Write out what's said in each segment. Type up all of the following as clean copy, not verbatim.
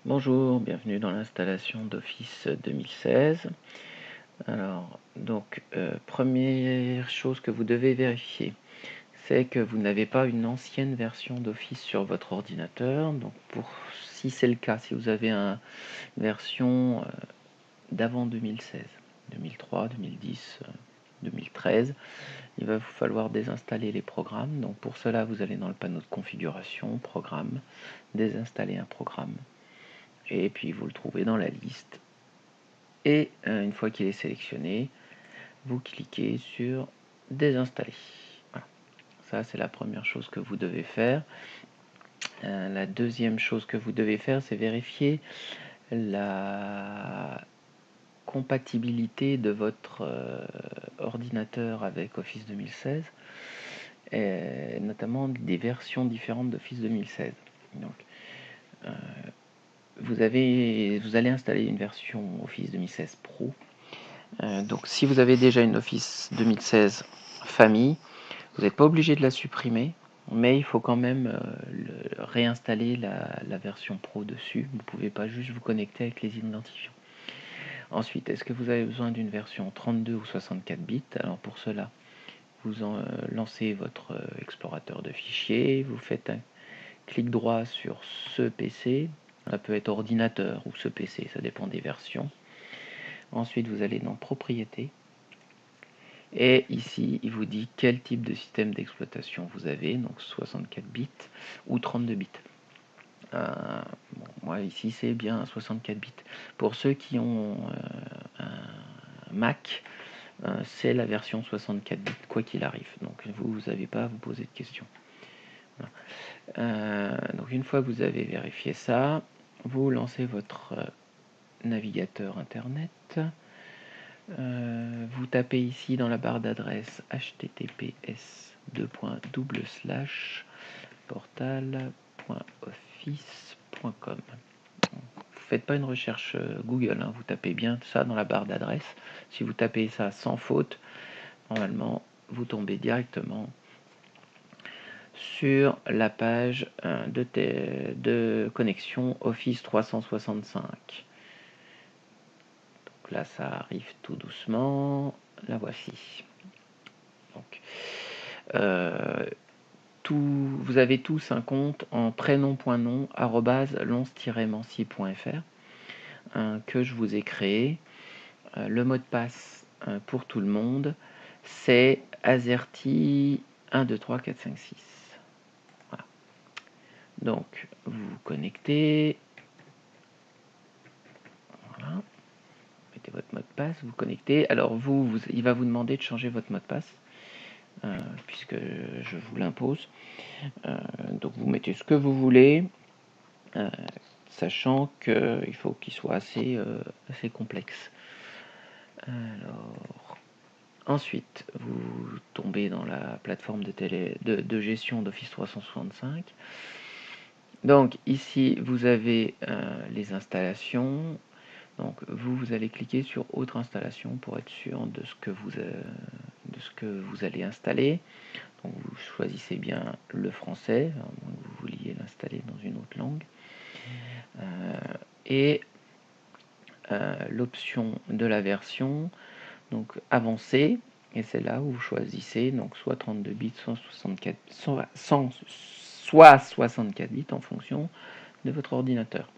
Bonjour, bienvenue dans l'installation d'Office 2016. Alors, donc, première chose que vous devez vérifier, c'est que vous n'avez pas une ancienne version d'Office sur votre ordinateur. Donc, si c'est le cas, si vous avez une version d'avant 2016, 2003, 2010, 2013, il va vous falloir désinstaller les programmes. Donc, pour cela, vous allez dans le panneau de configuration, programme, désinstaller un programme. Et puis vous le trouvez dans la liste. Et une fois qu'il est sélectionné, vous cliquez sur désinstaller. Voilà. Ça, c'est la première chose que vous devez faire. La deuxième chose que vous devez faire, c'est vérifier la compatibilité de votre ordinateur avec Office 2016, et notamment des versions différentes d'Office 2016. Donc, vous allez installer une version Office 2016 Pro. Donc si vous avez déjà une Office 2016 famille, vous n'êtes pas obligé de la supprimer, mais il faut quand même réinstaller la version Pro dessus. Vous ne pouvez pas juste vous connecter avec les identifiants. Ensuite, est-ce que vous avez besoin d'une version 32 ou 64 bits? Alors pour cela, vous lancez votre explorateur de fichiers, vous faites un clic droit sur ce PC, ça peut être ordinateur ou ce PC, ça dépend des versions. Ensuite, vous allez dans Propriétés. Et ici, il vous dit quel type de système d'exploitation vous avez, donc 64 bits ou 32 bits. Bon, moi, ici, c'est bien 64 bits. Pour ceux qui ont un Mac, c'est la version 64 bits, quoi qu'il arrive. Donc, vous n'avez pas à vous poser de questions. Voilà. Donc, une fois que vous avez vérifié ça, vous lancez votre navigateur Internet. Vous tapez ici dans la barre d'adresse https://portal.office.com. Vous faites pas une recherche Google, hein, vous tapez bien ça dans la barre d'adresse. Si vous tapez ça sans faute, normalement vous tombez directement sur la page de connexion Office 365. Là, ça arrive tout doucement. La voici. Donc, vous avez tous un compte en prénom.nom @lons-mancy.fr que je vous ai créé. Le mot de passe pour tout le monde, c'est azerty 1, 2, 3, 4, 5, 6. Voilà. Donc, vous vous connectez. Voilà. Mettez votre mot de passe, vous connectez. Alors il va vous demander de changer votre mot de passe, puisque je vous l'impose. Donc vous mettez ce que vous voulez, sachant qu'il faut qu'il soit assez complexe. Alors, ensuite, vous tombez dans la plateforme de gestion d'Office 365. Donc ici, vous avez les installations. Donc vous allez cliquer sur autre installation pour être sûr de ce que vous allez installer. Donc vous choisissez bien le français, à moins que vous vouliez l'installer dans une autre langue. Et l'option de la version, donc avancée, et c'est là où vous choisissez donc soit 32 bits, soit 64 bits en fonction de votre ordinateur.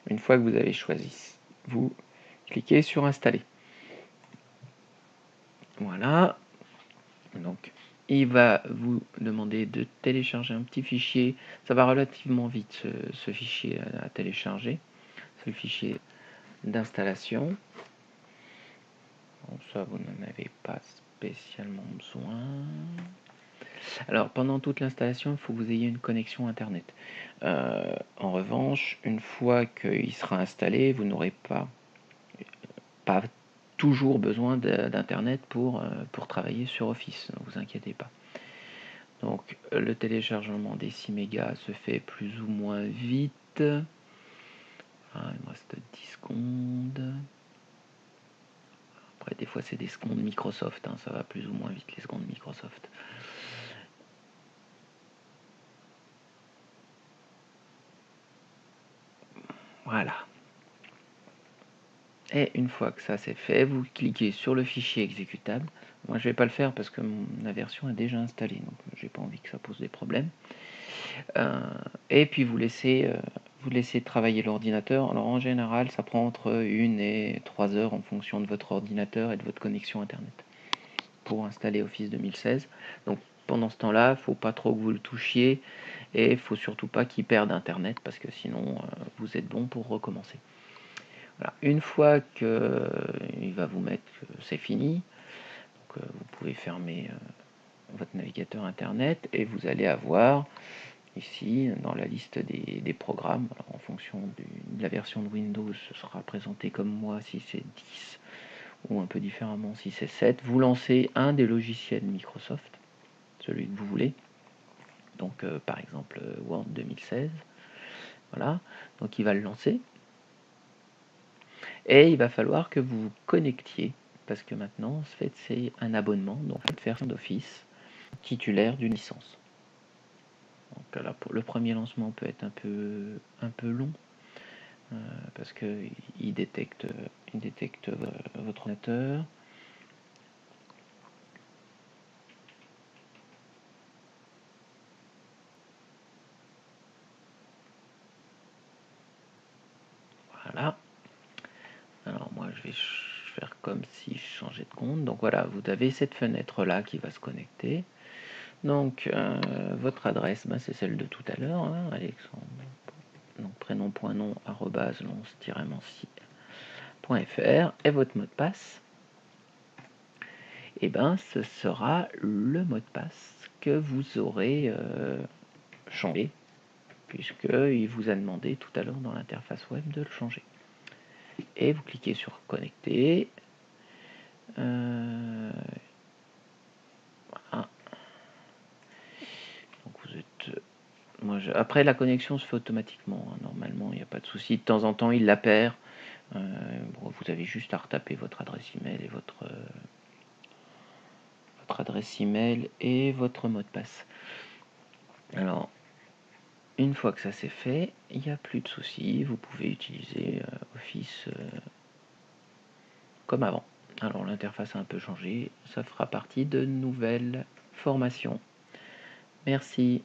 Une fois que vous avez choisi, vous cliquez sur installer. Voilà. Donc il va vous demander de télécharger un petit fichier. Ça va relativement vite ce fichier à télécharger. C'est le fichier d'installation. Bon, ça vous n'en avez pas spécialement besoin. Alors pendant toute l'installation, il faut que vous ayez une connexion internet. En revanche, une fois qu'il sera installé, vous n'aurez pas toujours besoin d'internet pour travailler sur Office, ne vous inquiétez pas. Donc le téléchargement des 6 mégas se fait plus ou moins vite. Il me reste 10 secondes. Après des fois c'est des secondes Microsoft, ça va plus ou moins vite les secondes Microsoft. Voilà. Et une fois que ça c'est fait, vous cliquez sur le fichier exécutable. Moi je vais pas le faire parce que la version est déjà installée, donc j'ai pas envie que ça pose des problèmes. Et puis vous laissez travailler l'ordinateur. Alors en général ça prend entre 1 et 3 heures en fonction de votre ordinateur et de votre connexion internet pour installer Office 2016. Donc pendant ce temps-là, il ne faut pas trop que vous le touchiez et il ne faut surtout pas qu'il perde internet parce que sinon vous êtes bon pour recommencer. Voilà. Une fois qu'il va vous mettre que c'est fini, donc, vous pouvez fermer votre navigateur internet et vous allez avoir ici dans la liste des programmes. Alors, en fonction de la version de Windows, ce sera présenté comme moi si c'est 10 ou un peu différemment si c'est 7. Vous lancez un des logiciels Microsoft, celui que vous voulez. Donc par exemple Word 2016. Voilà, donc il va le lancer. Et il va falloir que vous vous connectiez, parce que maintenant, en fait, c'est un abonnement, donc une version d'Office titulaire d'une licence. Donc là, le premier lancement peut être un peu long, parce qu'il détecte votre ordinateur. Voilà. Alors moi, je vais faire comme si je changeais de compte. Donc voilà, vous avez cette fenêtre-là qui va se connecter. Donc, votre adresse, c'est celle de tout à l'heure, hein, Alexandre. Donc, prénom.nom, @lons-mancy.fr. Et votre mot de passe, et ce sera le mot de passe que vous aurez changé, puisqu'il vous a demandé tout à l'heure dans l'interface web de le changer. Et vous cliquez sur connecter. Voilà. Donc vous êtes... Après, la connexion se fait automatiquement. Hein. Normalement, il n'y a pas de souci. De temps en temps, il la perd. Vous avez juste à retaper votre adresse email et votre adresse email et votre mot de passe. Alors, une fois que ça c'est fait, il n'y a plus de soucis. Vous pouvez utiliser Office comme avant. Alors, l'interface a un peu changé. Ça fera partie de nouvelles formations. Merci.